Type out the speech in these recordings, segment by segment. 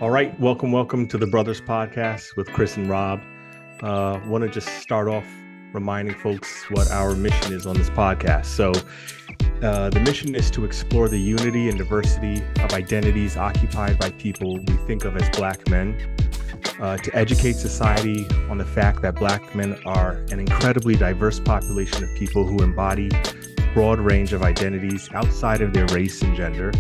All right, welcome to the Brothers Podcast with Chris and Rob. Want to just start off reminding folks what our mission is on this podcast. So, the mission is to explore the unity and diversity of identities occupied by people we think of as Black men, to educate society on the fact that Black men are an incredibly diverse population of people who embody a broad range of identities outside of their race and gender,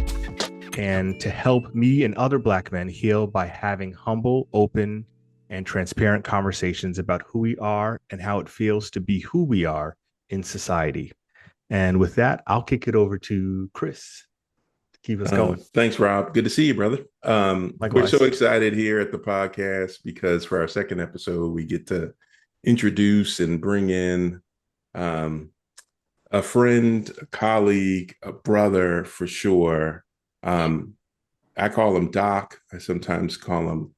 and to help me and other Black men heal by having humble, open, and transparent conversations about who we are and how it feels to be who we are in society. And with that, I'll kick it over to Chris to keep us going. Thanks, Rob. Good to see you, brother. We're so excited here at the podcast because for our second episode, we get to introduce and bring in a friend, a colleague, a brother for sure. I call him Doc. I sometimes call him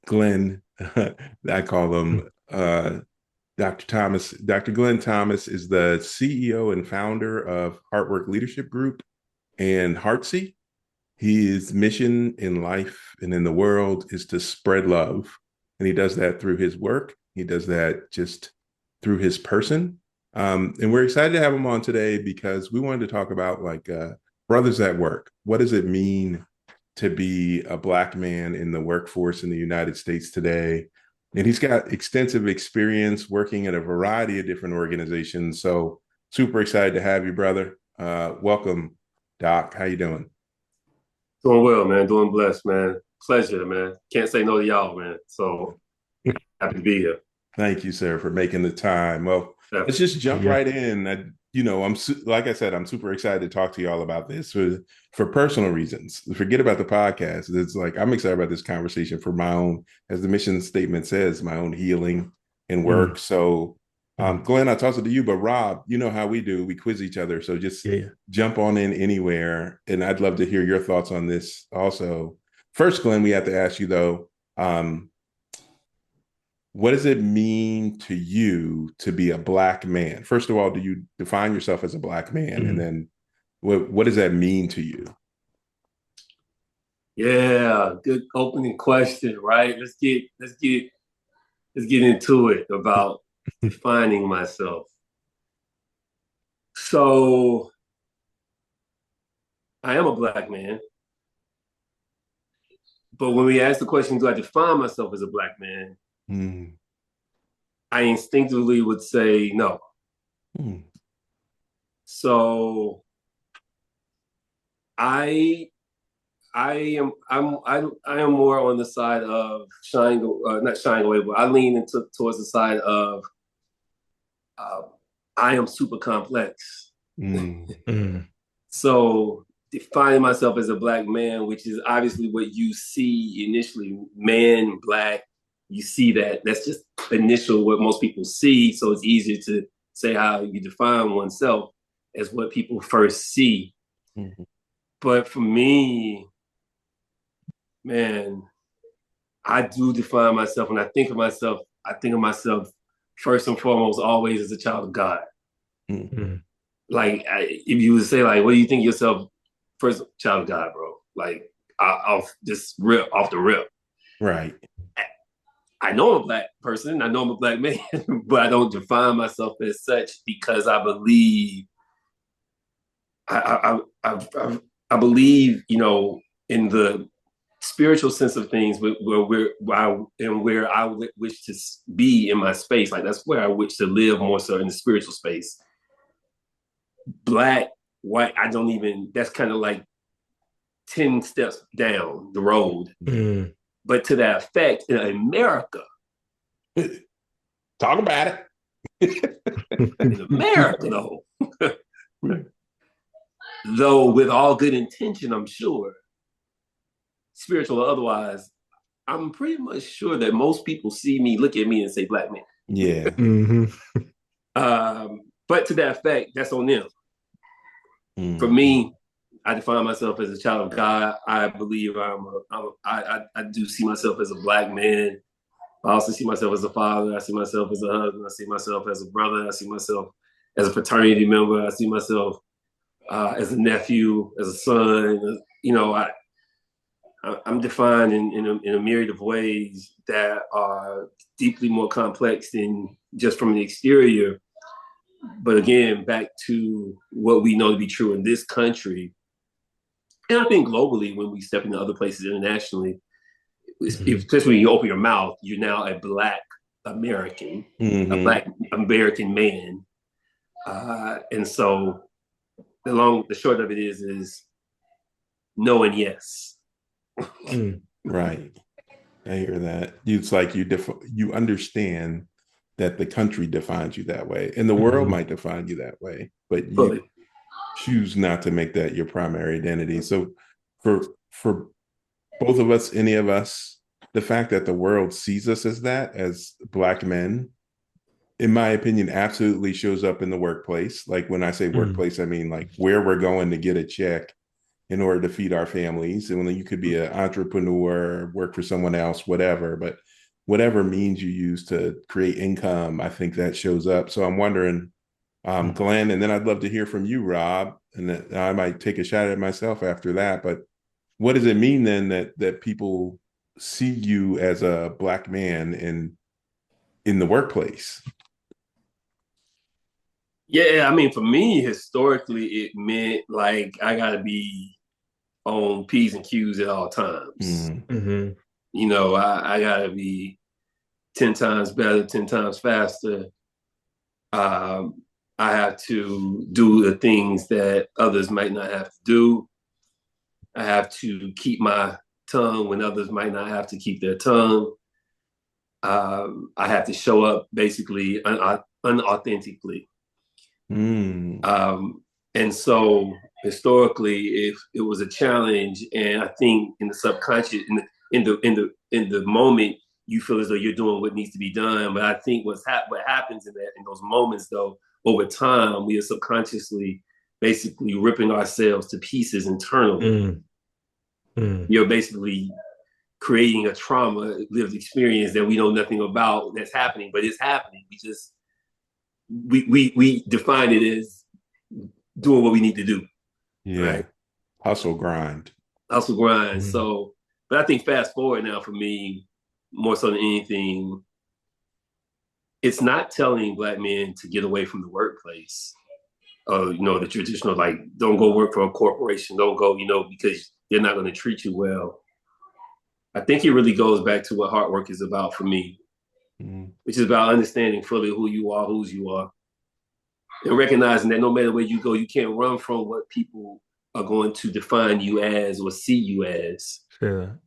Glenn. I call him Dr. Thomas. Dr. Glenn Thomas is the CEO and founder of Heartwork Leadership Group and Heartsy. His mission in life and in the world is to spread love. And he does that through his work. He does that just through his person. And we're excited to have him on today because we wanted to talk about brothers at work. What does it mean to be a Black man in the workforce in the United States today? And he's got extensive experience working at a variety of different organizations. So super excited to have you, brother. Welcome, Doc. How you doing? Doing well, man. Doing blessed, man. Pleasure, man. Can't say no to y'all, man. So happy to be here. Thank you, sir, for making the time. Well, let's just jump right in. Like I said, I'm super excited to talk to y'all about this for personal reasons. Forget about the podcast. It's like I'm excited about this conversation for my own, as the mission statement says, my own healing and work. So, Glenn, I'll toss it to you. But Rob, you know how we do. We quiz each other. So just jump on in anywhere. And I'd love to hear your thoughts on this also. First, Glenn, we have to ask you, though, what does it mean to you to be a Black man? First of all, do you define yourself as a Black man? And then what does that mean to you? Yeah, good opening question, right? Let's get into it about defining myself. So I am a Black man. But when we ask the question, do I define myself as a Black man? I instinctively would say no. So I am more on the side of not shying away, but I lean towards the side of I am super complex. So defining myself as a Black man, which is obviously what you see initially, man, Black. You see that's just initial what most people see. So it's easier to say how you define oneself as what people first see. But for me, man, I do define myself. When I think of myself first and foremost always as a child of God. Like if you would say like, what do you think of yourself? First, child of God, bro. Like off the rip. Right. I know I'm a Black person. I know I'm a Black man, but I don't define myself as such because I believe, I believe, in the spiritual sense of things, where I wish to be in my space. Like that's where I wish to live more so in the spiritual space. Black, white, that's kind of like 10 steps down the road. But to that effect, in America, talk about it. In America, though, with all good intention, I'm sure, spiritual or otherwise, I'm pretty much sure that most people see me, look at me, and say Black man. Yeah. But to that effect, that's on them. For me, I define myself as a child of God. I believe I do see myself as a Black man. I also see myself as a father. I see myself as a husband. I see myself as a brother. I see myself as a fraternity member. I see myself as a nephew, as a son. I'm defined in a myriad of ways that are deeply more complex than just from the exterior. But again, back to what we know to be true in this country, and I think globally, when we step into other places internationally, especially when you open your mouth, you're now a Black American, a Black American man. And so the short of it is no and yes. Right. I hear that. It's like you understand that the country defines you that way, and the world might define you that way, but you choose not to make that your primary identity. So for both of us, any of us, the fact that the world sees us as that, as Black men, in my opinion, absolutely shows up in the workplace. Like when I say workplace, I mean like where we're going to get a check in order to feed our families. And when you could be an entrepreneur, work for someone else, whatever, but whatever means you use to create income, I think that shows up. So I'm wondering, Glenn, and then I'd love to hear from you, Rob, and then I might take a shot at myself after that. But what does it mean then that people see you as a Black man in the workplace? Yeah, I mean, for me, historically, it meant like I got to be on P's and Q's at all times. You know, I got to be 10 times better, 10 times faster. I have to do the things that others might not have to do. I have to keep my tongue when others might not have to keep their tongue. I have to show up basically unauthentically. And so historically, if it was a challenge, and I think in the subconscious, in the moment, you feel as though you're doing what needs to be done. But I think what happens in those moments, though, over time, we are subconsciously basically ripping ourselves to pieces internally. You're basically creating a trauma lived experience that we know nothing about that's happening, but it's happening. We define it as doing what we need to do. Yeah. Right? Hustle grind. So, but I think fast forward now for me, more so than anything, it's not telling Black men to get away from the workplace. The traditional, like, don't go work for a corporation, don't go, because they're not going to treat you well. I think it really goes back to what hard work is about for me, which is about understanding fully who you are, whose you are, and recognizing that no matter where you go, you can't run from what people are going to define you as or see you as. Sure.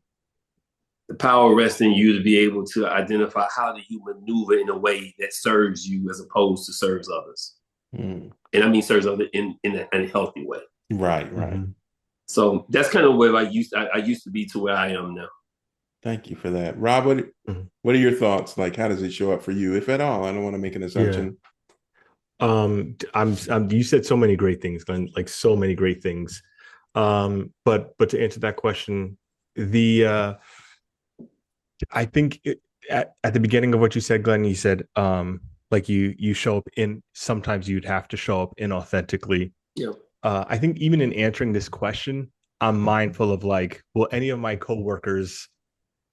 The power rests in you to be able to identify how do you maneuver in a way that serves you as opposed to serves others. And I mean serves others in a healthy way. Right. So that's kind of where I used to be to where I am now. Thank you for that. Rob, what are your thoughts? Like, how does it show up for you, if at all? I don't want to make an assumption. Yeah. You said so many great things, Glenn, like so many great things. But to answer that question, I think at the beginning of what you said, Glenn, you said, like you show up sometimes you'd have to show up inauthentically. Yeah. I think even in answering this question, I'm mindful of like, will any of my coworkers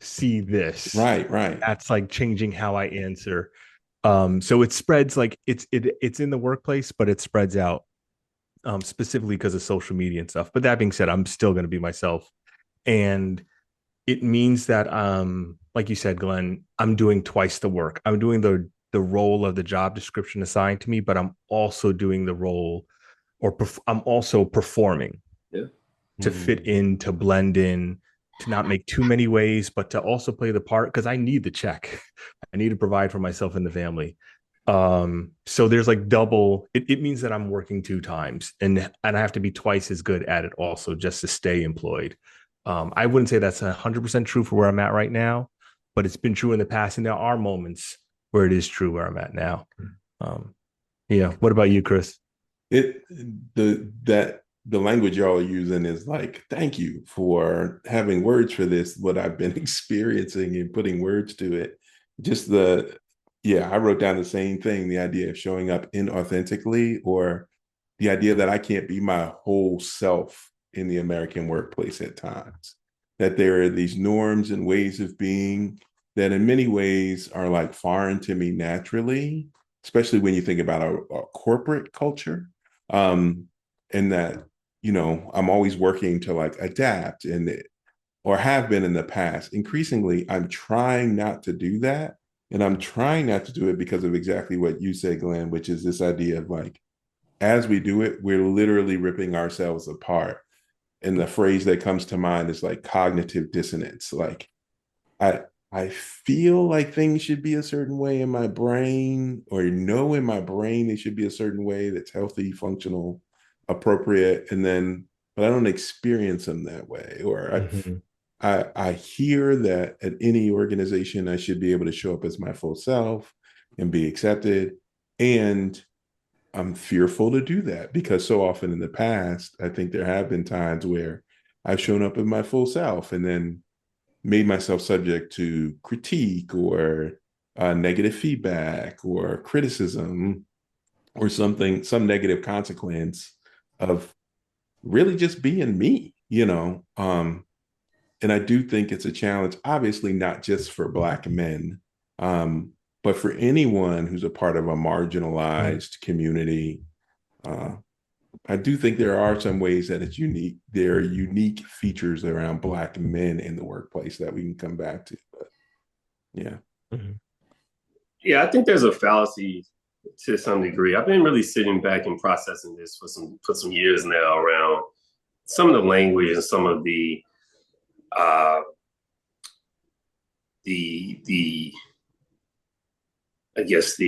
see this? Right. That's like changing how I answer. So it spreads, like it's in the workplace, but it spreads out specifically because of social media and stuff. But that being said, I'm still going to be myself. And it means that, like you said, Glenn, I'm doing twice the work. I'm doing the role of the job description assigned to me, but I'm also doing the role, I'm also performing to fit in, to blend in, to not make too many ways, but to also play the part, because I need the check. I need to provide for myself and the family. So there's like double, it means that I'm working 2 times and I have to be twice as good at it also just to stay employed. I wouldn't say that's 100% true for where I'm at right now, but it's been true in the past. And there are moments where it is true where I'm at now. Yeah. What about you, Chris? The language y'all are using is like, thank you for having words for this, what I've been experiencing and putting words to it. I wrote down the same thing, the idea of showing up inauthentically, or the idea that I can't be my whole self in the American workplace at times. that there are these norms and ways of being that in many ways are like foreign to me naturally, especially when you think about a corporate culture. And that, I'm always working to like adapt or have been in the past. Increasingly, I'm trying not to do that. And I'm trying not to do it because of exactly what you said, Glenn, which is this idea of like, as we do it, we're literally ripping ourselves apart. And the phrase that comes to mind is like cognitive dissonance. Like I feel like things should be a certain way in my brain, or know in my brain they should be a certain way that's healthy, functional, appropriate, but I don't experience them that way. Or I hear that at any organization I should be able to show up as my full self and be accepted. And I'm fearful to do that because so often in the past, I think there have been times where I've shown up in my full self and then made myself subject to critique or negative feedback or criticism or some negative consequence of really just being me, and I do think it's a challenge, obviously not just for Black men, but for anyone who's a part of a marginalized community. I do think there are some ways that it's unique. There are unique features around Black men in the workplace that we can come back to. But yeah. Yeah, I think there's a fallacy to some degree. I've been really sitting back and processing this for some years now around some of the language and some of the I guess this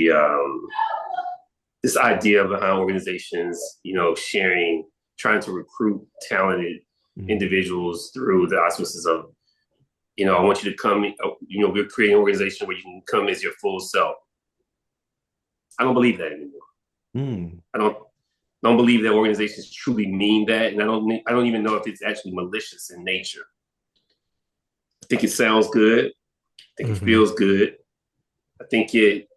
idea behind organizations, trying to recruit talented individuals through the auspices of, I want you to come, we're creating an organization where you can come as your full self. I don't believe that anymore. I don't believe that organizations truly mean that. And I don't even know if it's actually malicious in nature. I think it sounds good. I think it feels good. I think it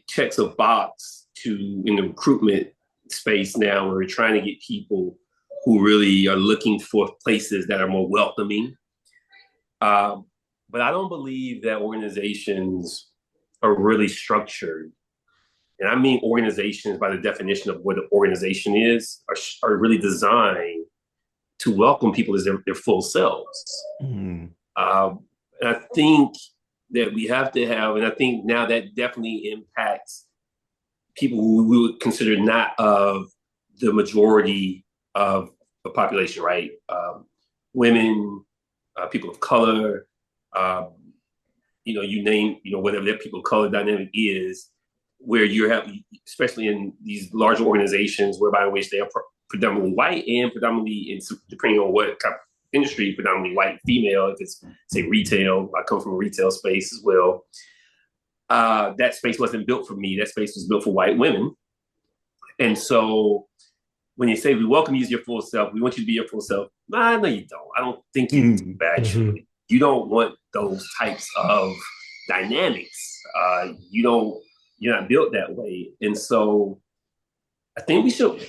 checks a box in the recruitment space now where we're trying to get people who really are looking for places that are more welcoming. But I don't believe that organizations are really structured. And I mean organizations by the definition of what an organization is, are really designed to welcome people as their full selves. And I think that we have to have, and I think now that definitely impacts people who we would consider not of the majority of the population, right? Women, people of color, you name, whatever that people of color dynamic is, where you have, especially in these large organizations whereby in which they are predominantly white and predominantly, depending on what kind of industry, predominantly white female, if it's, say, retail. I come from a retail space as well. That space wasn't built for me. That space was built for white women. And so when you say we welcome you as your full self, we want you to be your full self. Nah, no, you don't. I don't think you do, actually. You don't want those types of dynamics. You're not built that way. And so I think we should,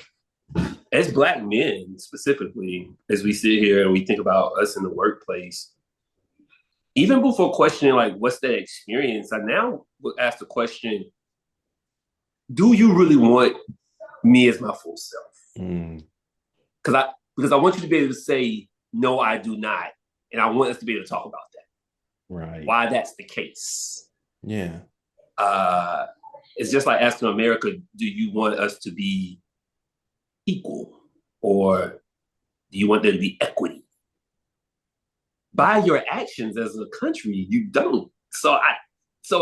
as Black men specifically, as we sit here and we think about us in the workplace, even before questioning like what's that experience, I now would ask the question, do you really want me as my full self? Because I want you to be able to say, no, I do not. And I want us to be able to talk about that. Right. Why that's the case. Yeah. It's just like asking America, do you want us to be equal? Or do you want there to be equity? By your actions as a country, you don't. So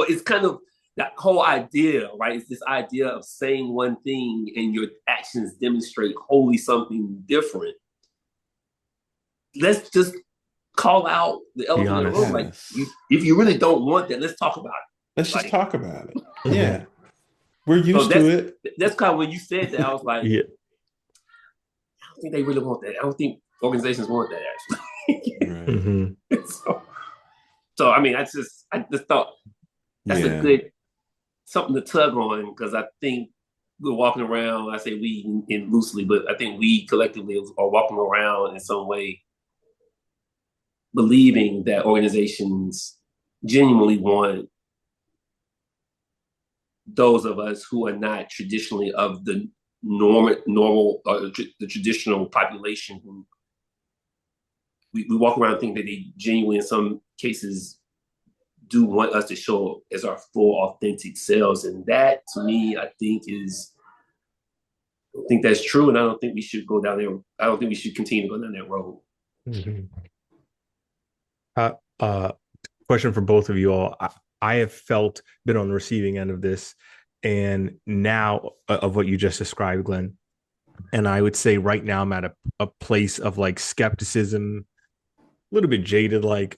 it's kind of that whole idea, right? It's this idea of saying one thing and your actions demonstrate wholly something different. Let's just call out the elephant in the room. Like, if you really don't want that, let's talk about it. Let's just talk about it. Yeah. We're used to it. That's kind of when you said that, I was like, I don't think they really want that. I don't think organizations want that, actually. Right. So I mean, I just thought that's a good something to tug on, because I think we're walking around, I say we in loosely, but I think we collectively are walking around in some way believing that organizations genuinely want those of us who are not traditionally of the normal the traditional population who we walk around thinking that they genuinely, in some cases, do want us to show up as our full, authentic selves. And that, to me, I think that's true. And I don't think we should go down there. I don't think we should continue to go down that road. Mm-hmm. Question for both of you all. I have been on the receiving end of this, and now of what you just described, Glenn. And I would say right now I'm at a place of like skepticism, a little bit jaded. Like,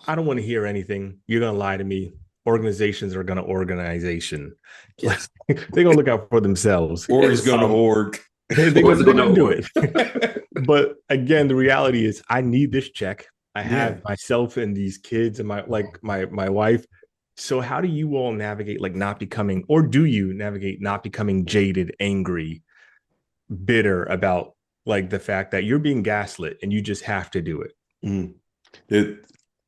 I don't want to hear anything. You're going to lie to me. Organizations are going to organization. Yes. They're going to look out for themselves. Or he's going to org. They're going to do it. But again, the reality is I need this check. I have myself and these kids and my wife. So how do you all navigate like not becoming, or do you navigate not becoming jaded, angry, bitter about like the fact that you're being gaslit and you just have to do it? I'm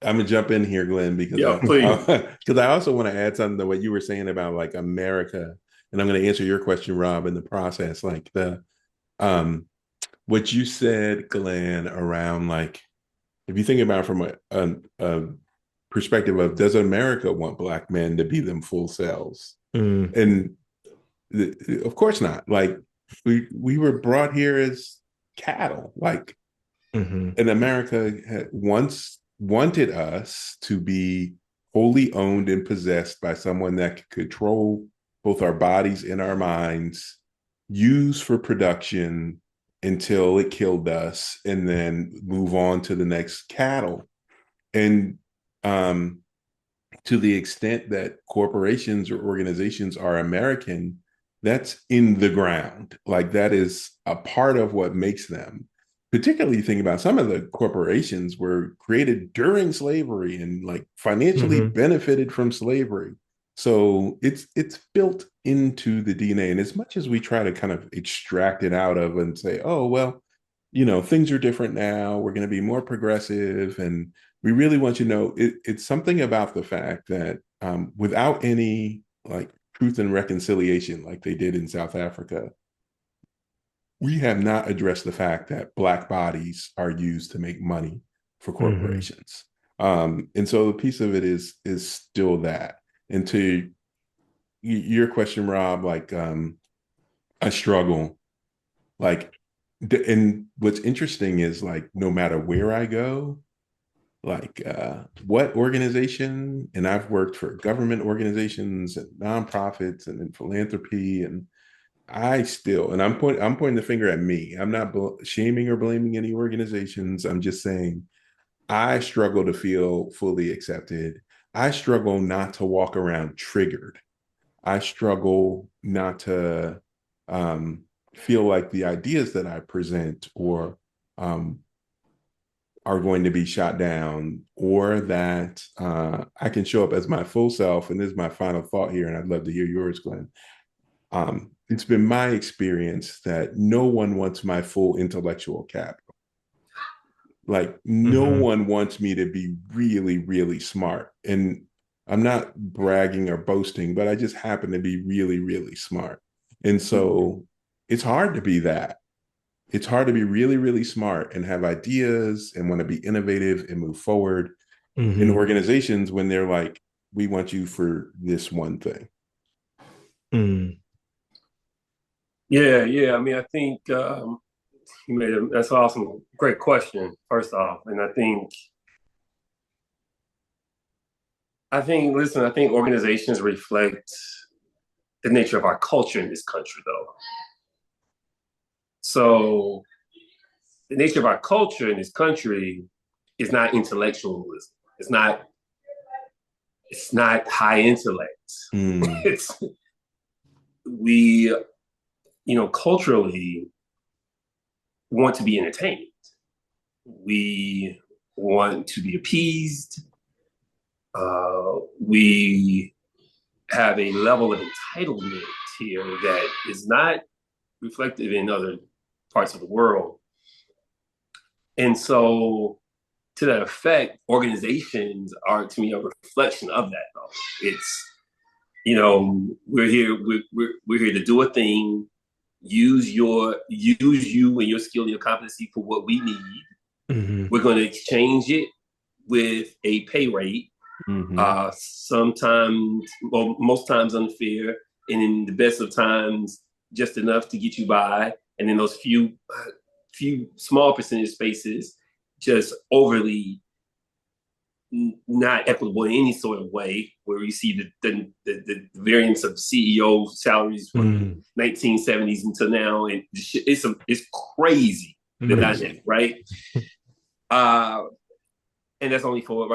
gonna jump in here, Glenn, because I also want to add something to what you were saying about like America, and I'm going to answer your question, Rob, in the process. Like what you said, Glenn, around like, if you think about it from a perspective of, does America want Black men to be them full selves? And of course not. Like we were brought here as cattle, like, and America had once wanted us to be wholly owned and possessed by someone that could control both our bodies and our minds, use for production until it killed us, and then move on to the next cattle. And to the extent that corporations or organizations are American, that's in the ground. Like that is a part of what makes them. Particularly think about some of the corporations were created during slavery and like financially benefited from slavery. So it's built into the DNA. And as much as we try to kind of extract it out of and say, oh, well, you know, things are different now, we're going to be more progressive. And we really want you to know it's something about the fact that without any like truth and reconciliation, like they did in South Africa, we have not addressed the fact that Black bodies are used to make money for corporations. And so the piece of it is still that. And to your question, Rob, like I struggle. Like, and what's interesting is like, no matter where I go, like what organization, and I've worked for government organizations and nonprofits and in philanthropy, and I still, and I'm pointing the finger at me. I'm not shaming or blaming any organizations. I'm just saying I struggle to feel fully accepted. I struggle not to walk around triggered. I struggle not to feel like the ideas that I present or are going to be shot down, or that I can show up as my full self. And this is my final thought here, and I'd love to hear yours, Glenn. It's been my experience that no one wants my full intellectual capital. Like no one wants me to be really, really smart. And I'm not bragging or boasting, but I just happen to be really, really smart. And so it's hard to be that. It's hard to be really, really smart and have ideas and want to be innovative and move forward in organizations when they're like, we want you for this one thing. Yeah. I mean, I think that's awesome. Great question, first off. And I think organizations reflect the nature of our culture in this country, though. So the nature of our culture in this country is not intellectualism. It's not high intellect. We, culturally want to be entertained. We want to be appeased. We have a level of entitlement here that is not reflective in other parts of the world. And so to that effect, organizations are, to me, a reflection of that, though. It's, we're here to do a thing, use you and your skill and your competency for what we need. Mm-hmm. We're going to exchange it with a pay rate, sometimes, well, most times unfair, and in the best of times, just enough to get you by. And in those few small percentage spaces, just overly not equitable in any sort of way, where you see the variance of CEO salaries from 1970s until now, and it's crazy, the dynamic, right? And that's only for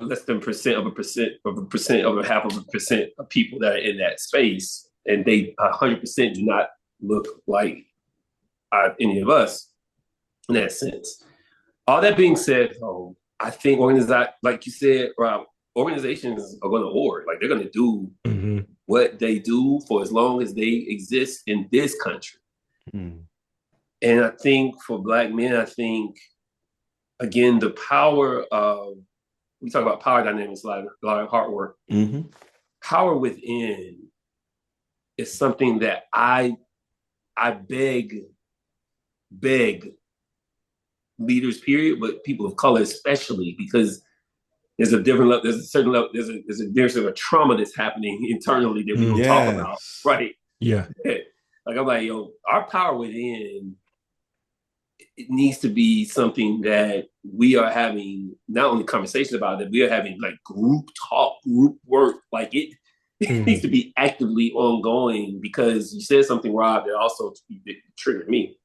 less than half of a percent of people that are in that space, and they 100% do not look like any of us in that sense. All that being said, though, I think like you said, Rob, organizations are going to org. Like, they're going to do what they do for as long as they exist in this country. And I think for Black men, again, the power of, we talk about power dynamics, a lot of hard work. Power within is something that I beg leaders, period, but people of color especially, because there's a certain level, there's a trauma that's happening internally that we don't talk about, right? Yeah. Like, I'm like, our power within, it needs to be something that we are having not only conversations about, that we are having like group talk, group work. Like, it needs to be actively ongoing, because you said something, Rob, that also triggered me.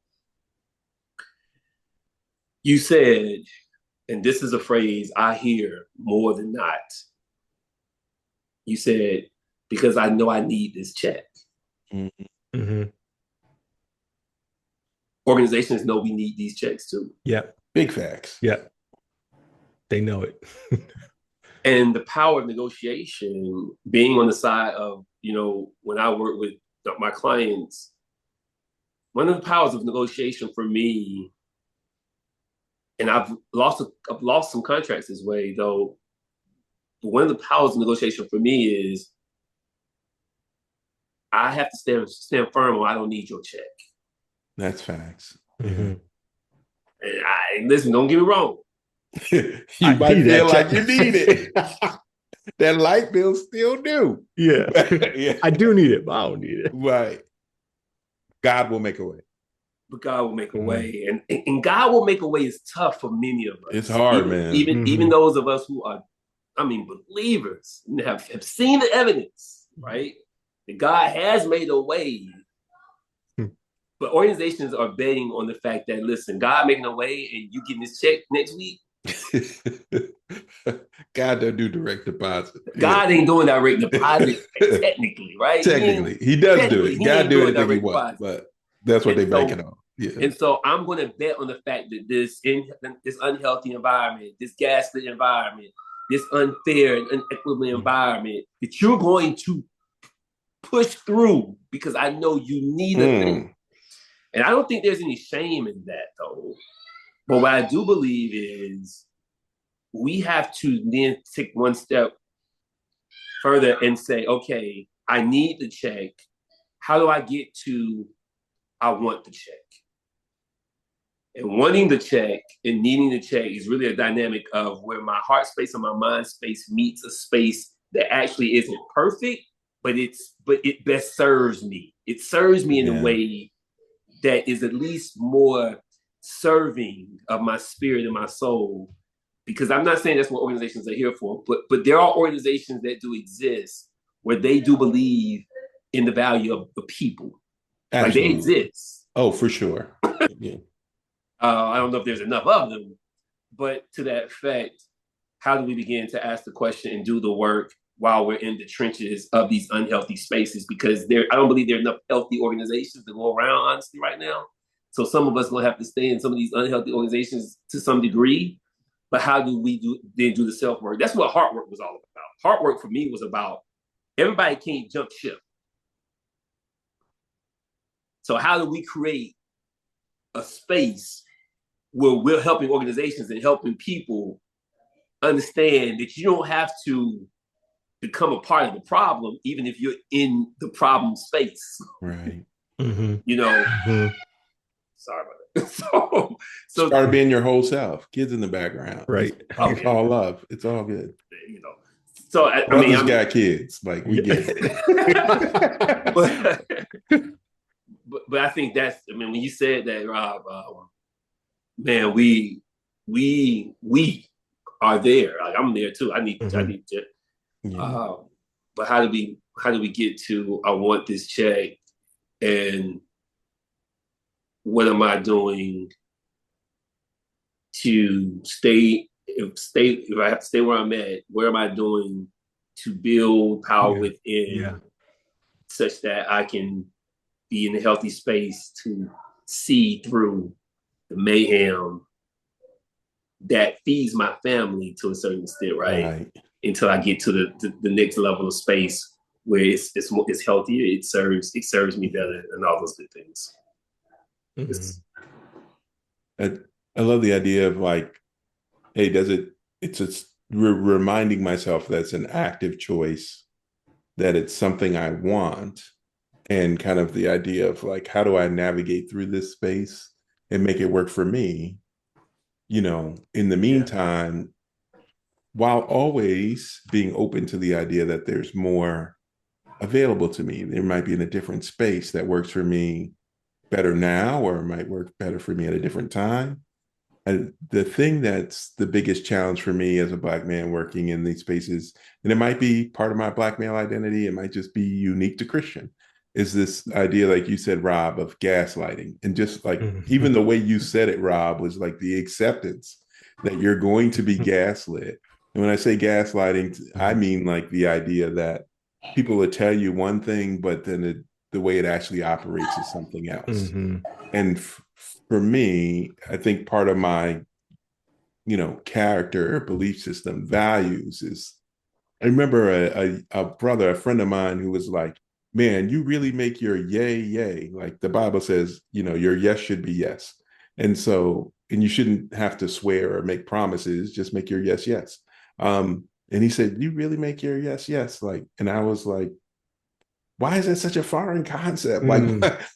You said, and this is a phrase I hear more than not, you said, because I know I need this check. Organizations know we need these checks too. Yeah. Big facts. Yeah. They know it. And the power of negotiation, being on the side of, when I work with my clients, one of the powers of negotiation for me, and I've lost some contracts this way, though, but one of the powers of negotiation for me is I have to stand firm on, I don't need your check. That's facts. And listen, don't get me wrong. You might feel like you need it. That light bill still do. Yeah. I do need it, but I don't need it. Right. God will make a way. But God will make a way. And God will make a way is tough for many of us. It's hard, man. Even those of us who are, believers, and have seen the evidence, right? That God has made a way. But organizations are betting on the fact that, listen, God making a way and you getting this check next week. God don't do direct deposit. God ain't doing direct deposit technically, right? Technically. He does do it. God do anything he wants, but that's what they're banking on. Yeah. And so I'm going to bet on the fact that this unhealthy environment, this gaslit environment, this unfair and unequitable environment, that you're going to push through, because I know you need a thing. And I don't think there's any shame in that, though. But what I do believe is we have to then take one step further and say, okay, I need the check. How do I get to I want the check? And wanting the check and needing the check is really a dynamic of where my heart space and my mind space meets a space that actually isn't perfect, but it best serves me. It serves me in a way that is at least more serving of my spirit and my soul. Because I'm not saying that's what organizations are here for, but there are organizations that do exist where they do believe in the value of the people. Absolutely. Like, they exist. Oh, for sure. Yeah. I don't know if there's enough of them, but to that effect, how do we begin to ask the question and do the work while we're in the trenches of these unhealthy spaces? Because I don't believe there are enough healthy organizations to go around, honestly, right now. So some of us will have to stay in some of these unhealthy organizations to some degree. But how do we do the self-work? That's what heart work was all about. Heart work for me was about everybody can't jump ship. So how do we create a space we're helping organizations and helping people understand that you don't have to become a part of the problem, even if you're in the problem space. Right. You know. Sorry about that. so start being your whole self. Kids in the background. Right. It's all love. It's all good. You know. So I mean, I'm got kids. Like we get it. but I think that's. I mean, when you said that, Rob, man, we are there. Like I'm there too. I need to. Yeah. But how do we get to? I want this check, and what am I doing to stay? If I have to stay where I'm at, what am I doing to build power within, such that I can be in a healthy space to see through the mayhem that feeds my family to a certain extent, right? Until I get to the next level of space where it's healthier, it serves me better, and all those good things. I love the idea of like, hey, it's reminding myself that's an active choice, that it's something I want, and kind of the idea of like, how do I navigate through this space and make it work for me? You know, in the meantime, while always being open to the idea that there's more available to me. There might be in a different space that works for me better now, or it might work better for me at a different time. And the thing that's the biggest challenge for me as a Black man working in these spaces, and it might be part of my Black male identity, it might just be unique to Christian, is this idea, like you said, Rob, of gaslighting. And just like, even the way you said it, Rob, was like the acceptance that you're going to be gaslit. And when I say gaslighting, I mean like the idea that people will tell you one thing, but then the way it actually operates is something else. And for me, I think part of my, character, belief system, values is, I remember a brother, a friend of mine, who was like, man, you really make your yay, yay. Like the Bible says, your yes should be yes. And you shouldn't have to swear or make promises, just make your yes, yes. And he said, you really make your yes, yes. Like, and I was like, why is that such a foreign concept? Like,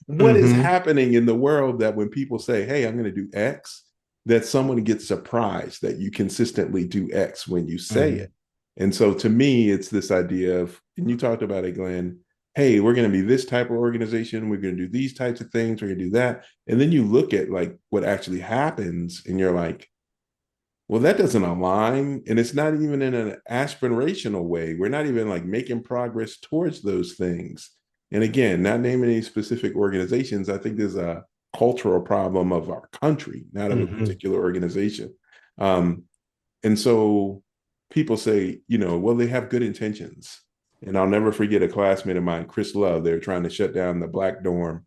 what is happening in the world that when people say, hey, I'm going to do X, that someone gets surprised that you consistently do X when you say it? And so to me, it's this idea of, and you talked about it, Glenn, hey, we're going to be this type of organization. We're going to do these types of things. We're going to do that. And then you look at like what actually happens and you're like, well, that doesn't align. And it's not even in an aspirational way. We're not even like making progress towards those things. And again, not naming any specific organizations, I think there's a cultural problem of our country, not of a particular organization. And so people say, well, they have good intentions. And I'll never forget a classmate of mine, Chris Love. They were trying to shut down the Black dorm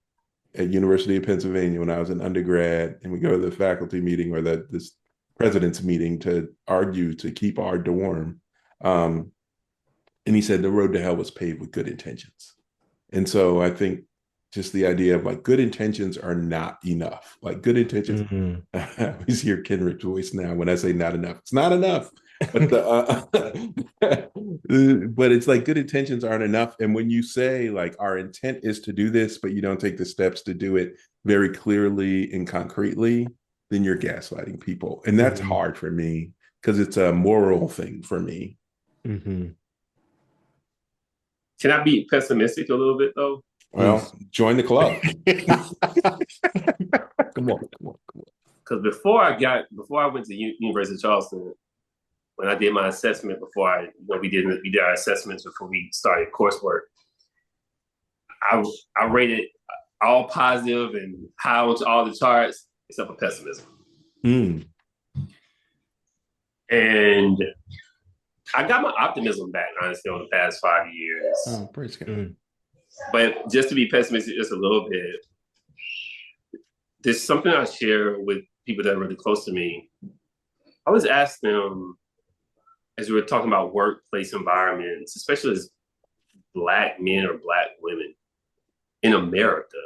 at University of Pennsylvania when I was an undergrad. And we go to the faculty meeting or this president's meeting to argue to keep our dorm. And he said the road to hell was paved with good intentions. And so I think just the idea of like good intentions are not enough. Like good intentions, I always hear Kenrick's voice now when I say not enough. It's not enough. But but it's like good intentions aren't enough. And when you say like our intent is to do this, but you don't take the steps to do it very clearly and concretely, then you're gaslighting people. And that's hard for me because it's a moral thing for me. Can I be pessimistic a little bit though? Well, join the club. Come on. Because before I went to University of Charleston, when I did my assessment, we did our assessments before we started coursework, I rated all positive and high on all the charts except for pessimism. And I got my optimism back, honestly, over the past 5 years. Oh, praise God. But just to be pessimistic just a little bit, there's something I share with people that are really close to me. I always ask them, as we were talking about workplace environments, especially as Black men or Black women in America,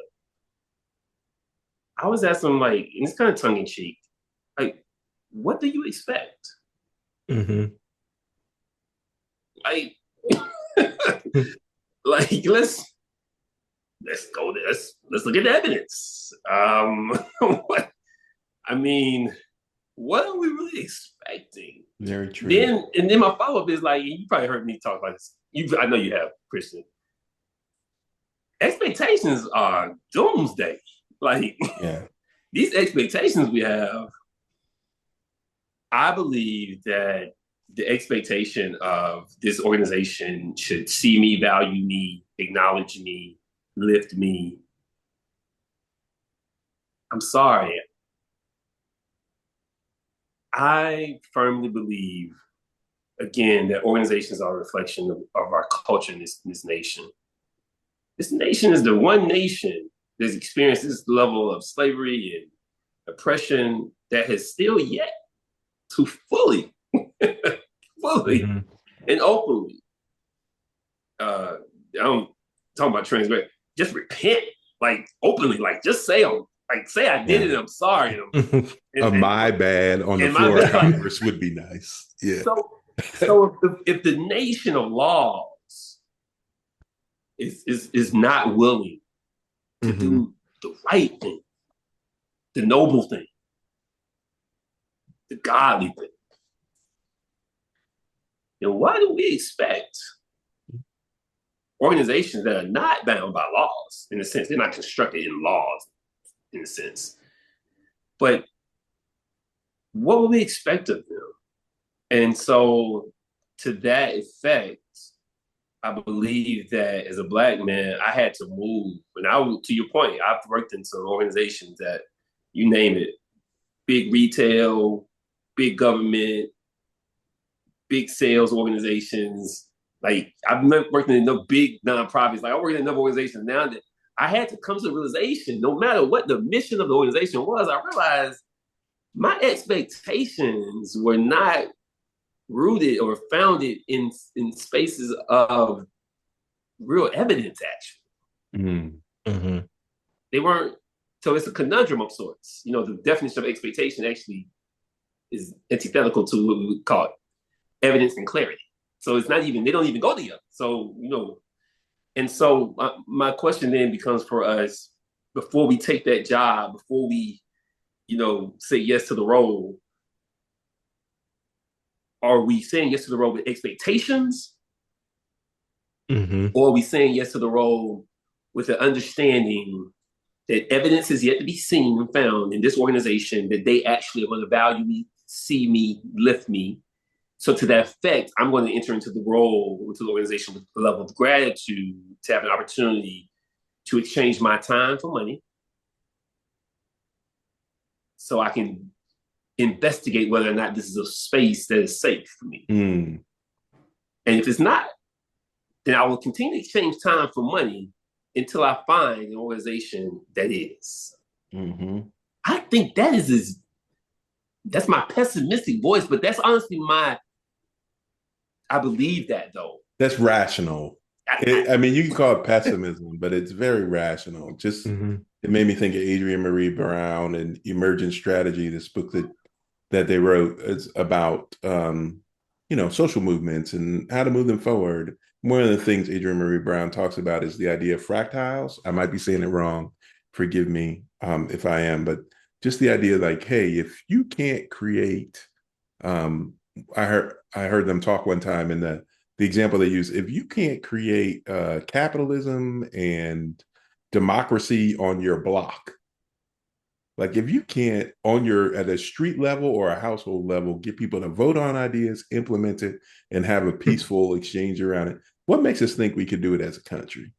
I always ask them, like, and it's kind of tongue in cheek, Like, what do you expect? Mm-hmm. Like, like let's go there. Let's look at the evidence. What I mean, what are we really expecting? Very true. Then my follow-up is like, you probably heard me talk about this. I know you have, Christian. Expectations are doomsday. Like, Yeah. these expectations we have, I believe that the expectation of this organization should see me, value me, acknowledge me, lift me. I'm sorry. I firmly believe, again, that organizations are a reflection of our culture in this nation. This nation is the one nation that's experienced this level of slavery and oppression that has still yet to fully, fully, Mm-hmm. and openly, I'm talking about transgression, just repent, like openly, like just say say I did it, I'm sorry. My bad on the and my floor of bad. Congress would be nice. Yeah. So if the nation of laws is not willing to Mm-hmm. do the right thing, the noble thing, the godly thing, then why do we expect organizations that are not bound by laws, in a sense, they're not constructed in laws, in a sense, but what would we expect of them? And so, to that effect, I believe that as a Black man, I had to move. And to your point, I've worked in some organizations that, you name it, big retail, big government, big sales organizations. Like, I've worked in enough big nonprofits. Like, I work in enough organizations now that I had to come to the realization, no matter what the mission of the organization was, I realized my expectations were not rooted or founded in spaces of real evidence, actually. Mm-hmm. They weren't. So it's a conundrum of sorts. The definition of expectation actually is antithetical to what we would call evidence and clarity. So it's not even, they don't even go together. So, and so my question then becomes for us, before we take that job, before we, say yes to the role, are we saying yes to the role with expectations? Mm-hmm. Or are we saying yes to the role with an understanding that evidence is yet to be seen and found in this organization, that they actually are going to value me, see me, lift me? So to that effect, I'm going to enter into the role, into the organization with a level of gratitude to have an opportunity to exchange my time for money so I can investigate whether or not this is a space that is safe for me. Mm. And if it's not, then I will continue to exchange time for money until I find an organization that is. Mm-hmm. I think that's my pessimistic voice, but that's honestly I believe that, though. That's rational. I mean, you can call it pessimism, but it's very rational. Just It made me think of Adrienne Marie Brown and Emergent Strategy, this book that they wrote. It's about social movements and how to move them forward. One of the things Adrienne Marie Brown talks about is the idea of fractals. I might be saying it wrong. Forgive me if I am, but just the idea like, hey, if you can't create, I heard them talk one time, and the example they use, if you can't create capitalism and democracy on your block, like if you can't at a street level or a household level get people to vote on ideas, implement it, and have a peaceful exchange around it, what makes us think we could do it as a country?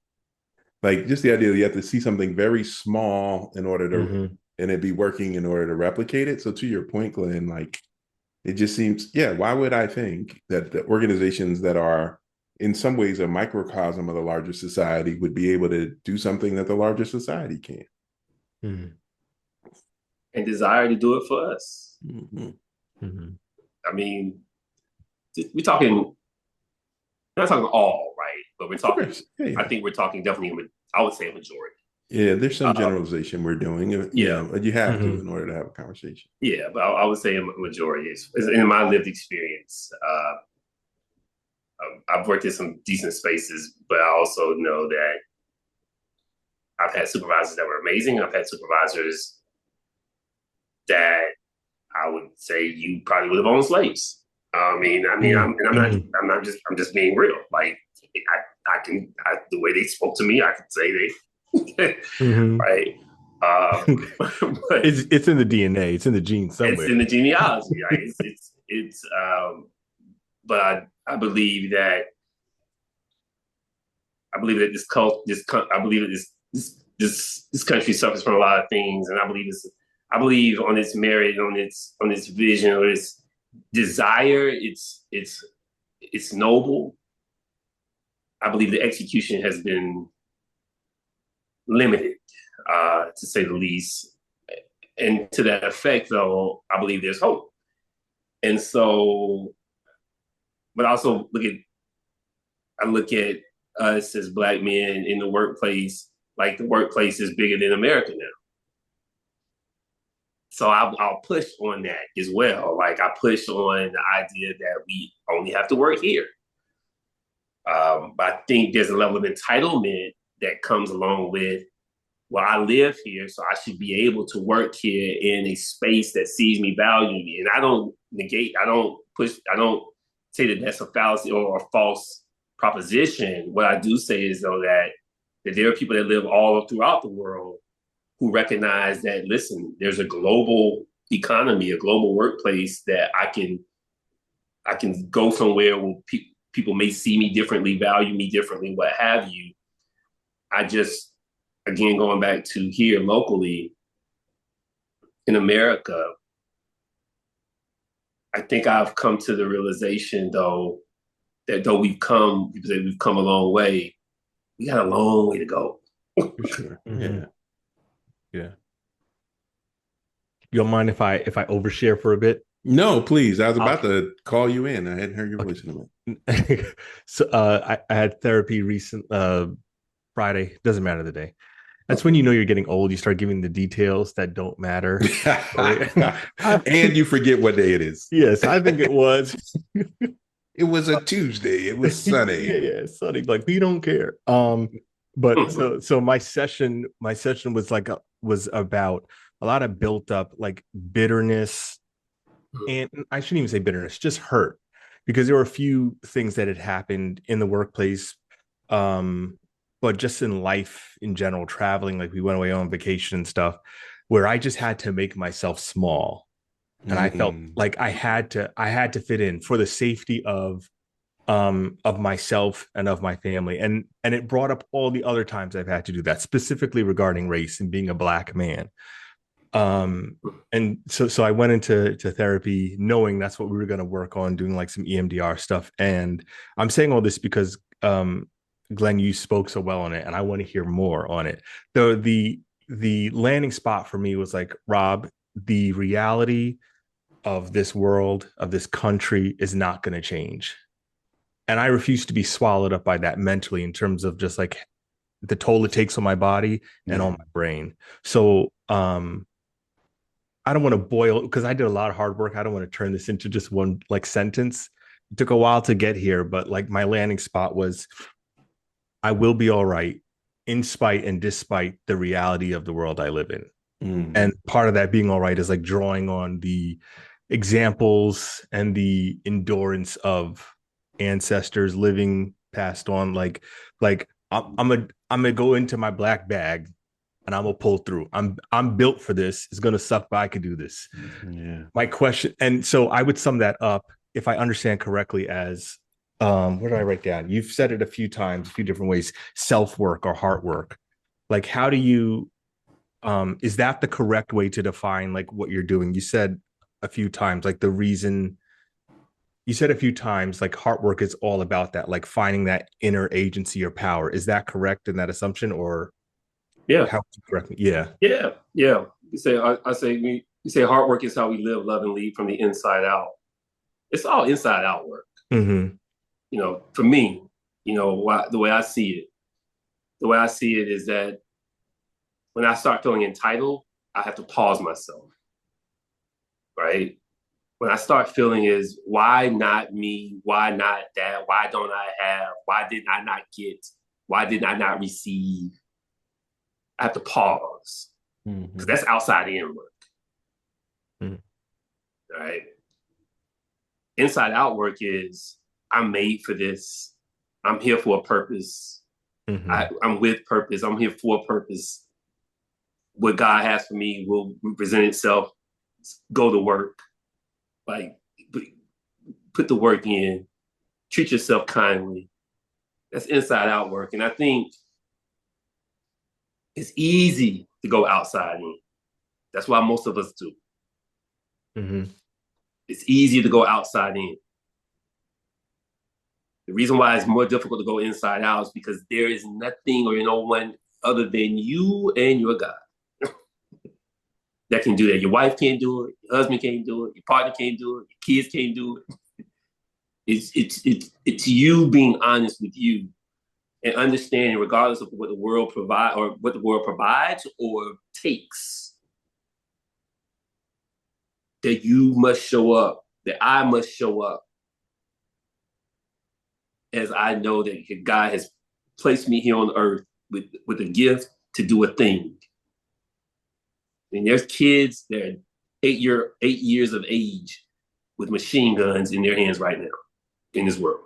Like just the idea that you have to see something very small in order to and it be working in order to replicate it. So to your point, Glenn, like it just seems, why would I think that the organizations that are in some ways a microcosm of the larger society would be able to do something that the larger society can't? Mm-hmm. And desire to do it for us. Mm-hmm. Mm-hmm. I mean, we're not talking all, right? But we're talking, I think we're talking definitely, I would say a majority. Yeah, there's some generalization we're doing. But you have to in order to have a conversation. Yeah, but I would say a majority is in my lived experience. I've worked in some decent spaces, but I also know that I've had supervisors that were amazing. I've had supervisors that I would say you probably would have owned slaves. I'm just being real. Like the way they spoke to me, I could say they, right. But it's in the DNA. It's in the genes somewhere. It's in the genealogy. Right? But I believe that this country suffers from a lot of things, and I believe on its merit, on its vision, or its desire. It's noble. I believe the execution has been limited, to say the least. And to that effect, though, I believe there's hope. And so, but also I look at us as Black men in the workplace, like the workplace is bigger than America now. So I'll push on that as well. Like I push on the idea that we only have to work here. But I think there's a level of entitlement that comes along with, well, I live here, so I should be able to work here in a space that sees me, value me. And I don't say that that's a fallacy or a false proposition. What I do say is, though, that there are people that live all throughout the world who recognize that, listen, there's a global economy, a global workplace that I can go somewhere where people may see me differently, value me differently, what have you. Again, going back to here locally in America, I think I've come to the realization, though, that though we've come a long way, we got a long way to go. For sure. Yeah. Yeah. You don't mind if I overshare for a bit? No, please. I was about to call you in. I hadn't heard your voice in a minute. So I had therapy Friday. Doesn't matter the day. That's when you know you're getting old. You start giving the details that don't matter. And you forget what day it is. Yes, I think it was. It was a Tuesday. It was sunny. yeah, sunny. Like we don't care. But so my session was about a lot of built up like bitterness, and I shouldn't even say bitterness, just hurt, because there were a few things that had happened in the workplace, but just in life in general, traveling, like we went away on vacation and stuff, where I just had to make myself small. And I felt like I had to fit in for the safety of myself and of my family. And it brought up all the other times I've had to do that, specifically regarding race and being a Black man. And so I went into therapy knowing that's what we were going to work on, doing like some EMDR stuff. And I'm saying all this because, Glenn, you spoke so well on it, and I want to hear more on it. The landing spot for me was like, Rob, the reality of this world, of this country, is not going to change. And I refuse to be swallowed up by that mentally, in terms of just like the toll it takes on my body and on my brain. So I don't want to boil, because I did a lot of hard work. I don't want to turn this into just one like sentence. It took a while to get here, but like my landing spot was, I will be all right in spite and despite the reality of the world I live in. And part of that being all right is like drawing on the examples and the endurance of ancestors living passed on. Like I'm gonna go into my black bag and I'm gonna pull through. I'm built for this. It's gonna suck, but I can do this. Yeah. My question, and so I would sum that up, if I understand correctly, as where did I write down? You've said it a few times, a few different ways: self-work or heart work. Like, how do you is that the correct way to define like what you're doing? You said a few times, like like heart work is all about that, like finding that inner agency or power. Is that correct in that assumption? Or yeah, how would you correct me? Yeah. You say heart work is how we live, love, and lead from the inside out. It's all inside out work. For me, the way I see it is that when I start feeling entitled, I have to pause myself, right? When I start feeling is, why not me? Why not that? Why don't I have? Why did I not get? Why did I not receive? I have to pause because that's outside in work. Right? Inside out work is, I'm made for this. I'm here for a purpose. I'm with purpose. I'm here for a purpose. What God has for me will present itself. Go to work. Like, put the work in. Treat yourself kindly. That's inside out work. And I think it's easy to go outside in. That's why most of us do. It's easier to go outside in. The reason why it's more difficult to go inside out is because there is nothing or no one other than you and your God that can do that. Your wife can't do it. Your husband can't do it. Your partner can't do it. Your kids can't do it. It's you being honest with you and understanding, regardless of what the world provides or takes, that you must show up, that I must show up, as I know that God has placed me here on earth with a gift to do a thing. And there's kids that are 8 years of age with machine guns in their hands right now in this world.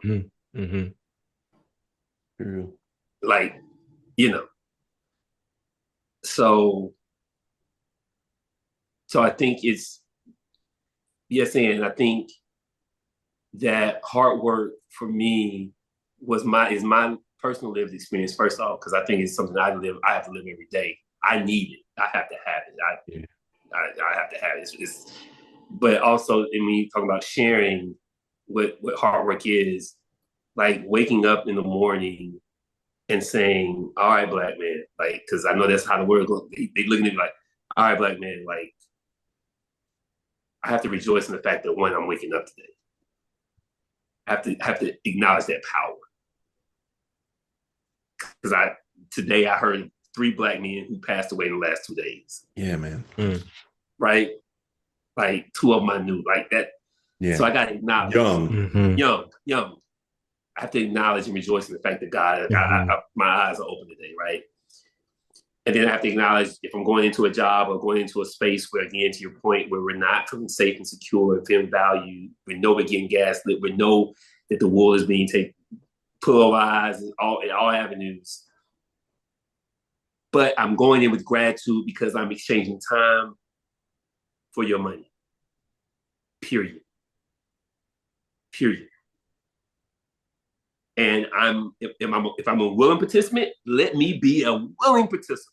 Like, so I think it's, and I think that hard work for me is my personal lived experience, first off, because I think it's something I have to live every day. I need it. I have to have it. I have to have it. But also, when you talk about sharing what hard work is, like waking up in the morning and saying, all right, black man, like, because I know that's how the world goes. They looking at me like, all right, black man, like, I have to rejoice in the fact that, one, I'm waking up today. I have to acknowledge that power. Because today I heard 3 black men who passed away in the last 2 days. Yeah, man. Right? Like 2 of them I knew, like that. Yeah. So I got to acknowledge. Young. I have to acknowledge and rejoice in the fact that God, my eyes are open today, right? And then I have to acknowledge if I'm going into a job or going into a space where, again, to your point, where we're not feeling safe and secure and feeling valued, we know we're getting gaslit, we know that the wool is being polarized in all avenues. But I'm going in with gratitude because I'm exchanging time for your money. Period. And if I'm a willing participant, let me be a willing participant.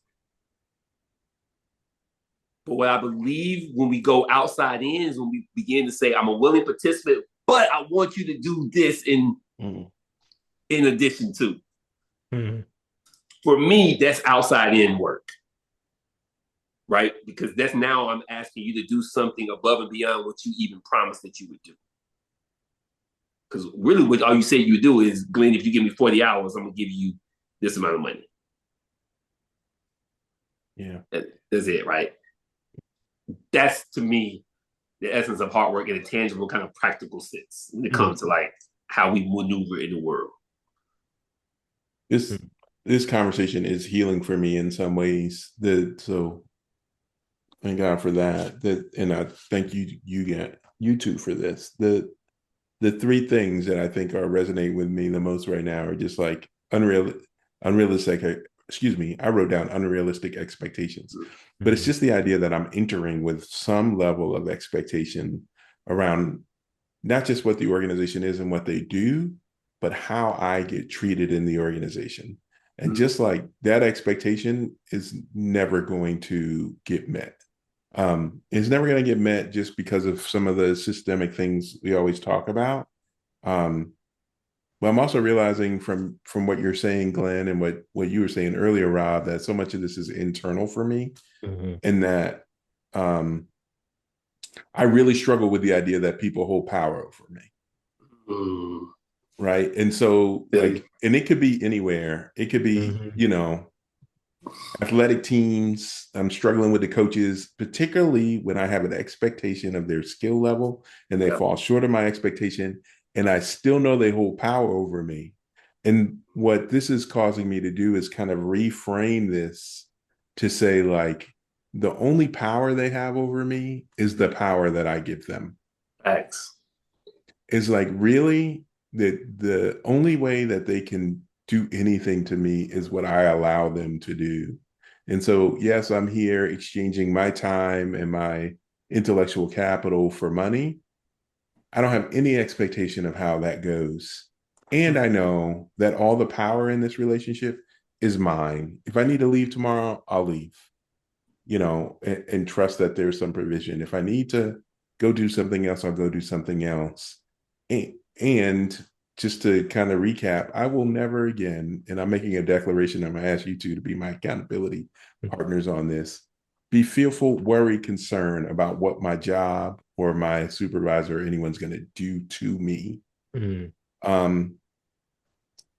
But what I believe when we go outside in is when we begin to say, I'm a willing participant, but I want you to do this in addition to. For me, that's outside in work. Right? Because that's now I'm asking you to do something above and beyond what you even promised that you would do. Because really what all you say you would do is, Glenn, if you give me 40 hours, I'm going to give you this amount of money. Yeah. That's it, right? That's, to me, the essence of hard work in a tangible kind of practical sense when it comes to like how we maneuver in the world. This conversation is healing for me in some ways. So thank God for that. And I thank you two for this. The 3 things that I think are resonating with me the most right now are just like unrealistic. I wrote down unrealistic expectations, but it's just the idea that I'm entering with some level of expectation around not just what the organization is and what they do, but how I get treated in the organization. And just like that expectation is never going to get met. It's never going to get met just because of some of the systemic things we always talk about. But I'm also realizing from what you're saying, Glenn, and what you were saying earlier, Rob, that so much of this is internal for me, and that I really struggle with the idea that people hold power over me. Right. And so and it could be anywhere. It could be, athletic teams. I'm struggling with the coaches, particularly when I have an expectation of their skill level and they fall short of my expectation, and I still know they hold power over me. And what this is causing me to do is kind of reframe this to say, like, the only power they have over me is the power that I give them. X Is like, really, the only way that they can do anything to me is what I allow them to do. And so, yes, I'm here exchanging my time and my intellectual capital for money. I don't have any expectation of how that goes. And I know that all the power in this relationship is mine. If I need to leave tomorrow, I'll leave, and trust that there's some provision. If I need to go do something else, I'll go do something else. And just to kind of recap, I will never again, and I'm making a declaration, I'm going to ask you two to be my accountability partners on this, be fearful, worry, concern about what my job or my supervisor or anyone's going to do to me.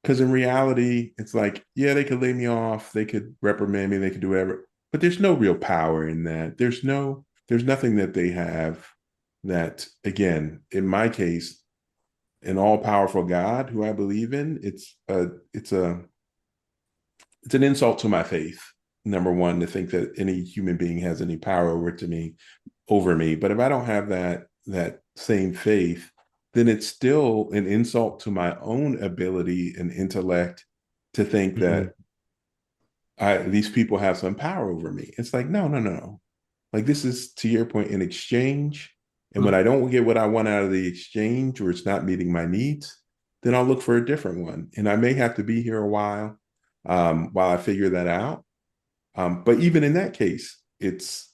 Because in reality, it's like, yeah, they could lay me off, they could reprimand me, they could do whatever, but there's no real power in that. There's nothing that they have that, again, in my case, an all-powerful God who I believe in, it's an insult to my faith. Number one, to think that any human being has any power over me. But if I don't have that same faith, then it's still an insult to my own ability and intellect to think that these people have some power over me. It's like, no. Like, this is, to your point, an exchange. And when I don't get what I want out of the exchange, or it's not meeting my needs, then I'll look for a different one. And I may have to be here a while I figure that out. But even in that case, it's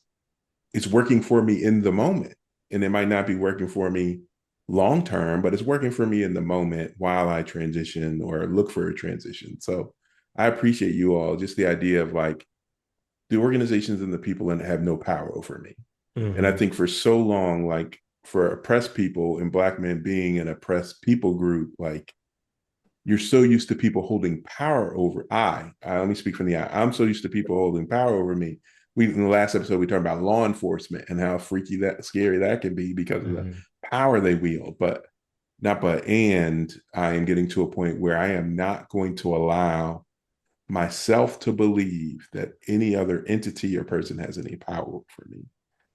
working for me in the moment. And it might not be working for me long term, but it's working for me in the moment while I transition or look for a transition. So I appreciate you all, just the idea of, like, the organizations and the people that have no power over me. And I think for so long, like, for oppressed people and Black men being an oppressed people group, like, you're so used to people holding power over. Let me speak from the I'm so used to people holding power over me. In the last episode, we talked about law enforcement and how scary that can be because of the power they wield. And I am getting to a point where I am not going to allow myself to believe that any other entity or person has any power over me.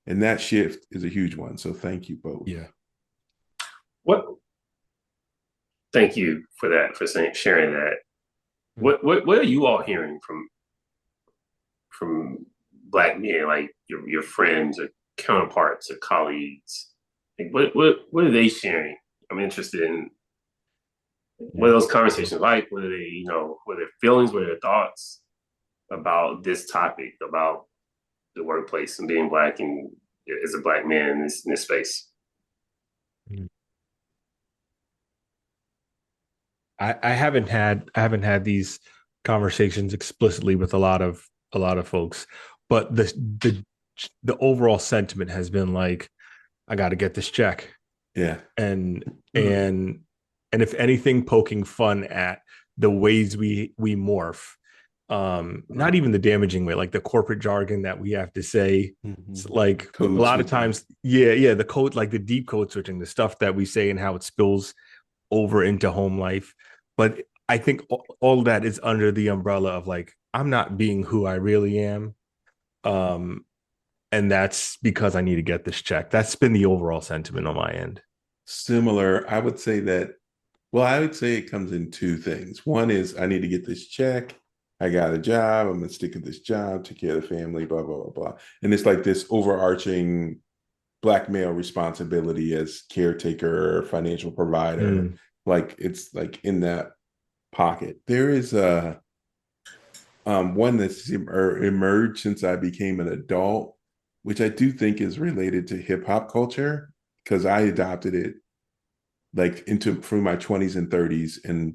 And that shift is a huge one. So thank you both. Yeah. Thank you for that, for sharing that. What are you all hearing from Black men, like your friends or counterparts or colleagues? Like, what are they sharing? I'm interested in what are those conversations like? What are they, what are their feelings, what are their thoughts about this topic, about the workplace and being Black and as a Black man in this space? I haven't had these conversations explicitly with a lot of folks, but the overall sentiment has been like, I got to get this check. Yeah. And if anything, poking fun at the ways we morph, not even the damaging way, like the corporate jargon that we have to say. It's like code a lot switching. Of times, the code, like the deep code switching, the stuff that we say and how it spills over into home life. But I think all that is under the umbrella of, like, I'm not being who I really am. And that's because I need to get this check. That's been the overall sentiment on my end. Similar. I would say it comes in two things. One is, I need to get this check. I got a job. I'm going to stick with this job, take care of the family, blah, blah, blah, blah. And it's like this overarching Black male responsibility as caretaker or financial provider. Like, it's like in that pocket. There is one that's emerged since I became an adult, which I do think is related to hip hop culture, because I adopted it like through my 20s and 30s, and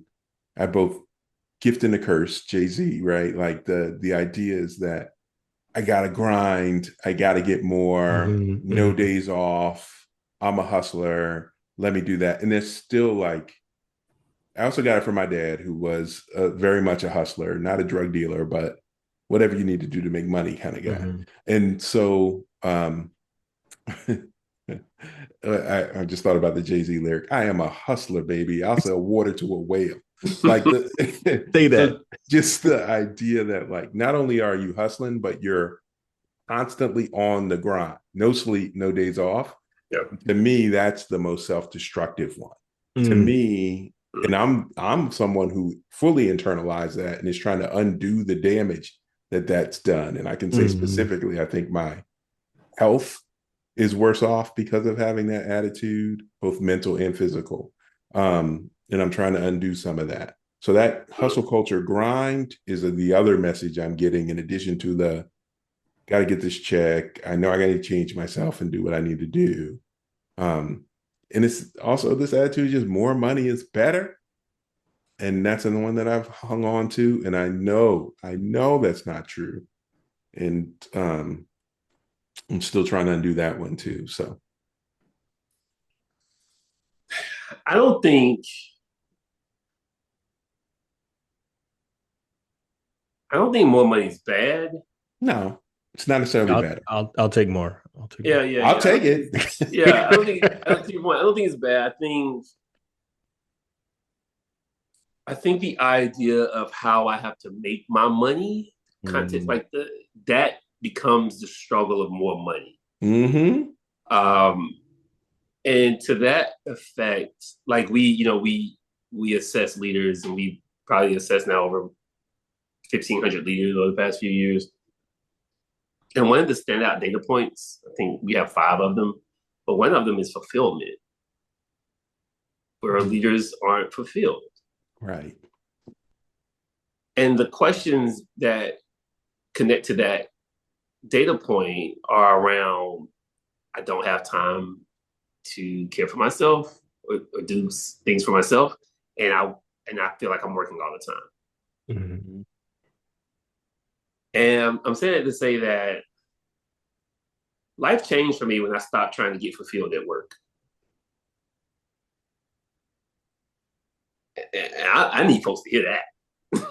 I both gift and a curse, Jay-Z, right? Like the idea is that I gotta grind, I gotta get more, no days off, I'm a hustler, let me do that. And there's still, like, I also got it from my dad, who was very much a hustler, not a drug dealer, but whatever you need to do to make money kind of guy. And so I just thought about the Jay-Z lyric. I am a hustler, baby. I'll sell water to a whale. Like say that. So just the idea that like not only are you hustling, but you're constantly on the grind, no sleep, no days off. Yep. To me, that's the most self-destructive one. To me, and I'm someone who fully internalized that and is trying to undo the damage that's done. And I can say specifically, I think my health is worse off because of having that attitude, both mental and physical. And I'm trying to undo some of that. So that hustle culture grind is the other message I'm getting, in addition to the got to get this check. I know I got to change myself and do what I need to do. And it's also this attitude, just more money is better. And that's the one that I've hung on to. And I know that's not true. And I'm still trying to undo that one too. So I don't think more money is bad. No, it's not necessarily bad. I'll take more. I'll take it. I don't think it's bad. I think the idea of how I have to make my money, context like that becomes the struggle of more money. And to that effect, like we assess leaders, and we probably assess now over 1,500 leaders over the past few years. And one of the standout data points, I think we have 5 of them, but one of them is fulfillment, where leaders aren't fulfilled. Right. And the questions that connect to that data point are around, I don't have time to care for myself or do things for myself. And I feel like I'm working all the time. And I'm saying it to say that life changed for me when I stopped trying to get fulfilled at work. And I need folks to hear that.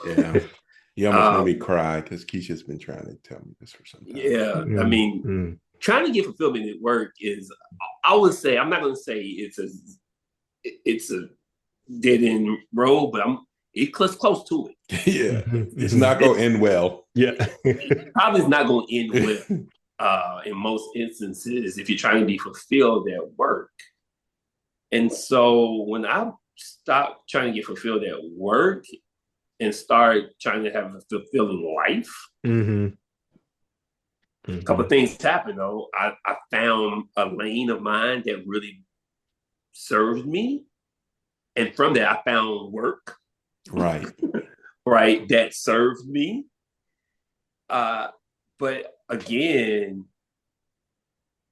Yeah. You almost made me cry because Keisha's been trying to tell me this for some time. Yeah. I mean, trying to get fulfillment at work is, I would say, I'm not going to say it's a dead end road, but it's close to it. Yeah. It's not going to end well. Yeah. Probably it's not going to end well in most instances if you're trying to be fulfilled at work. And so when I stopped trying to get fulfilled at work and start trying to have a fulfilling life, a couple of things happened though. I found a lane of mine that really served me. And from that, I found work. Right. Right. That served me. But again,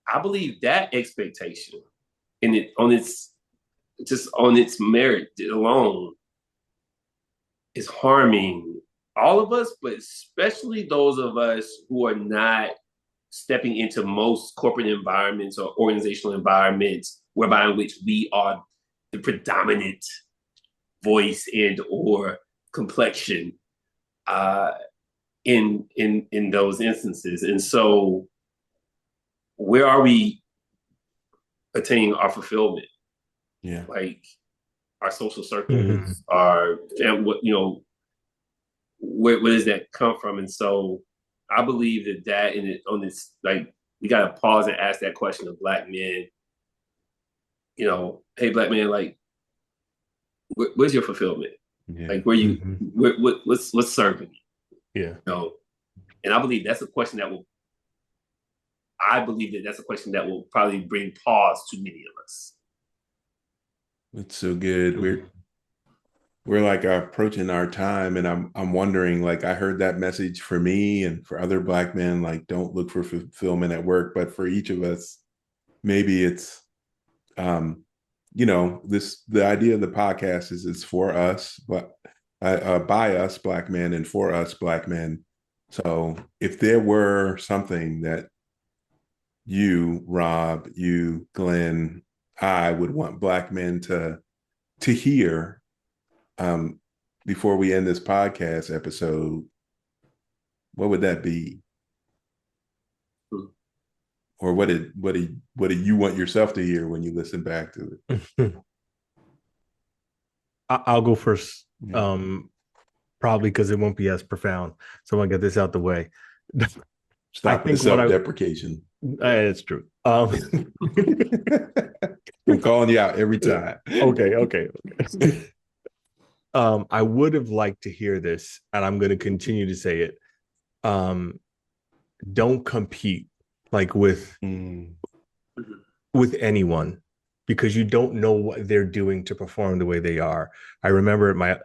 I believe that expectation and on its merit alone is harming all of us, but especially those of us who are not stepping into most corporate environments or organizational environments whereby in which we are the predominant voice and or complexion in those instances. And so where are we attaining our fulfillment? Yeah. Like our social circles, our, where does that come from? And so I believe that on this, like, we got to pause and ask that question of Black men, hey, Black man, like, where's your fulfillment? Yeah. Like, where you, what's serving you? Yeah. And I believe that's a question that will probably bring pause to many of us. It's so good. We're like approaching our time, and I'm wondering, like, I heard that message for me and for other Black men, like, don't look for fulfillment at work, but for each of us, maybe it's, the idea of the podcast is it's for us, but by us Black men and for us Black men. So if there were something that you, Rob, you, Glenn, I would want Black men to hear before we end this podcast episode, what would that be? Or what do you want yourself to hear when you listen back to it? I'll go first. Probably because it won't be as profound. So I'm gonna get this out the way. Stop the self-deprecation. It's true. I'm calling you out every time. Okay. I would have liked to hear this, and I'm going to continue to say it. Don't compete like with anyone, because you don't know what they're doing to perform the way they are. I remember at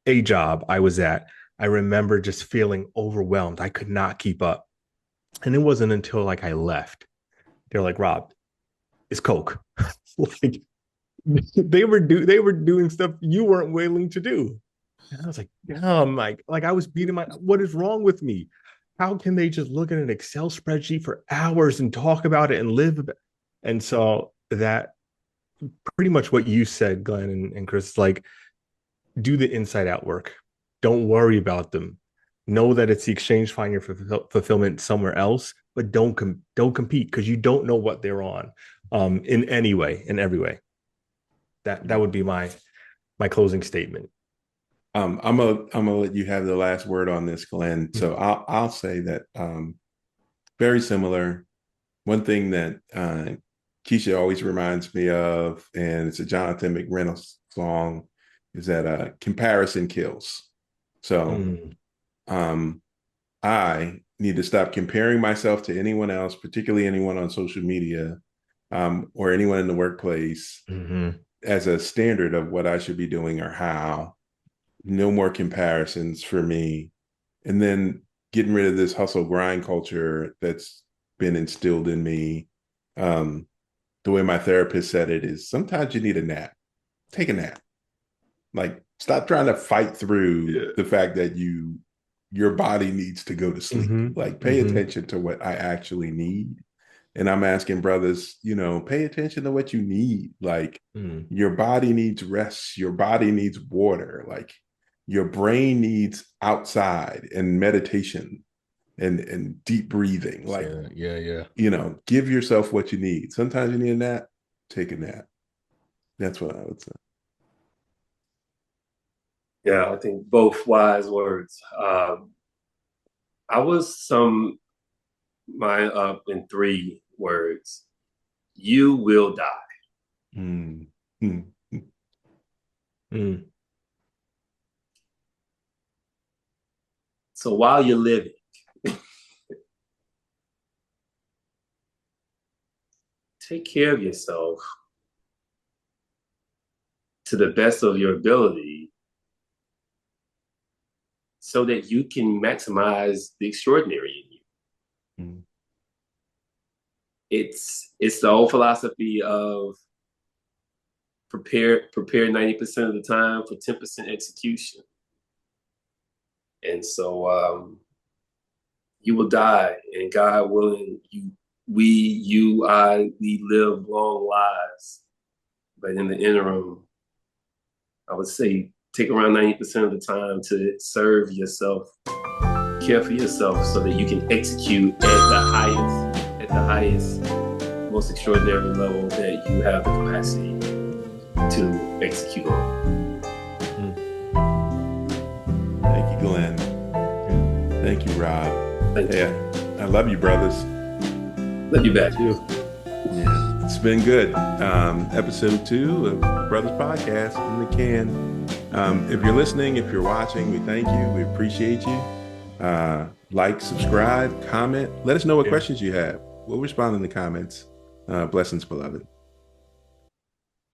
a job I was at, I remember just feeling overwhelmed. I could not keep up. And it wasn't until like I left, they're like, Rob, it's Coke. Like they were doing stuff you weren't willing to do. And I was like, damn, like I was beating what is wrong with me? How can they just look at an Excel spreadsheet for hours and talk about it and live about it? And so that pretty much what you said, Glenn and Chris, like, do the inside out work. Don't worry about them. Know that it's the exchange, find your fulfillment somewhere else, but don't compete, because you don't know what they're on in any way, in every way. That would be my closing statement. I'm gonna let you have the last word on this, Glenn. So I'll say that very similar. One thing that Keisha always reminds me of, and it's a Jonathan McReynolds song, is that comparison kills. So I need to stop comparing myself to anyone else, particularly anyone on social media or anyone in the workplace, as a standard of what I should be doing or how. No more comparisons for me. And then getting rid of this hustle grind culture that's been instilled in me. The way my therapist said it is, sometimes you need a nap. Take a nap. Like, stop trying to fight through the fact that your body needs to go to sleep. Like, pay attention to what I actually need. And I'm asking brothers, pay attention to what you need. Like, your body needs rest. Your body needs water. Like, your brain needs outside and meditation and deep breathing. Like, give yourself what you need. Sometimes you need a nap. Take a nap. That's what I would say. Yeah, I think both wise words. I was sum mine up in 3 words. You will die. So while you're living, take care of yourself to the best of your ability, so that you can maximize the extraordinary in you. It's the old philosophy of prepare 90% of the time for 10% execution. And so you will die, and God willing, we live long lives. But in the interim, I would say take around 90% of the time to serve yourself, care for yourself, so that you can execute at the highest, most extraordinary level that you have the capacity to execute on. Thank you, Glenn. Thank you, Rob. Thank you. I love you, brothers. Love you back too. Yeah, it's been good. Episode 2 of Brothers Podcast in the can. If you're listening, if you're watching, we thank you. We appreciate you. Like, subscribe, comment. Let us know what questions you have. We'll respond in the comments. Blessings, beloved.